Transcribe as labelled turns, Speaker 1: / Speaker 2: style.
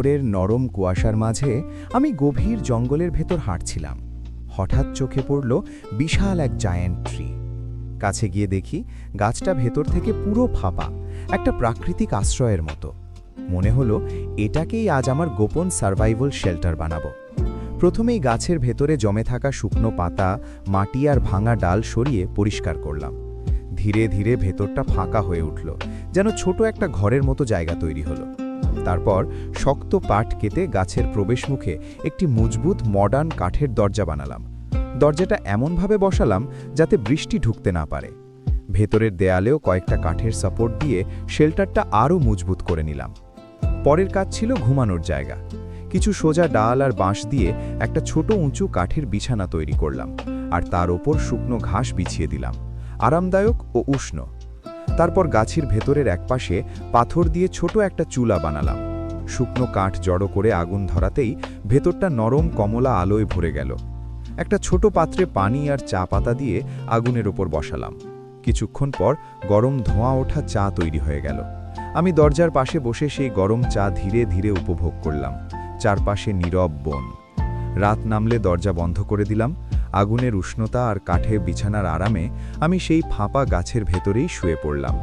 Speaker 1: ভোরের নরম কুয়াশার মাঝে আমি গভীর জঙ্গলের ভেতর হাঁটছিলাম। হঠাৎ চোখে পড়ল বিশাল এক জায়ান্ট ট্রি। কাছে গিয়ে দেখি গাছটা ভেতর থেকে পুরো ফাঁপা, একটা প্রাকৃতিক আশ্রয়ের মতো। মনে হলো এটাকেই আজ আমার গোপন সার্ভাইভাল শেল্টার বানাবো। প্রথমেই গাছের ভেতরে জমে থাকা শুকনো পাতা, মাটি আর ভাঙা ডাল সরিয়ে পরিষ্কার করলাম। ধীরে ধীরে ভেতরটা ফাঁকা হয়ে উঠল, যেন ছোট একটা ঘরের মতো জায়গা তৈরি হলো। তারপর শক্ত পাট কেটে গাছের প্রবেশমুখে একটি মজবুত মডার্ন কাঠের দরজা বানালাম। দরজাটা এমনভাবে বসালাম যাতে বৃষ্টি ঢুকতে না পারে। ভেতরের দেয়ালেও কয়েকটা কাঠের সাপোর্ট দিয়ে শেল্টারটা আরও মজবুত করে নিলাম। পরের কাজ ছিল ঘুমানোর জায়গা। কিছু সোজা ডাল আর বাঁশ দিয়ে একটা ছোট উঁচু কাঠের বিছানা তৈরি করলাম, আর তার ওপর শুকনো ঘাস বিছিয়ে দিলাম, আরামদায়ক ও উষ্ণ। তারপর গাছের ভেতরের একপাশে পাথর দিয়ে ছোট একটা চুলা বানালাম। শুকনো কাঠ জড়ো করে আগুন ধরাতেই ভেতরটা নরম কমলা আলোয় ভরে গেল। একটা ছোট পাত্রে পানি আর চা পাতা দিয়ে আগুনের ওপর বসালাম। কিছুক্ষণ পর গরম ধোঁয়া ওঠা চা তৈরি হয়ে গেল। আমি দরজার পাশে বসে সেই গরম চা ধীরে ধীরে উপভোগ করলাম। চারপাশে নীরব বন। রাত নামলে দরজা বন্ধ করে দিলাম। আগুনের উষ্ণতা আর কাঠে বিছানার আরামে আমি সেই ফাঁপা গাছের ভেতরেই শুয়ে পড়লাম।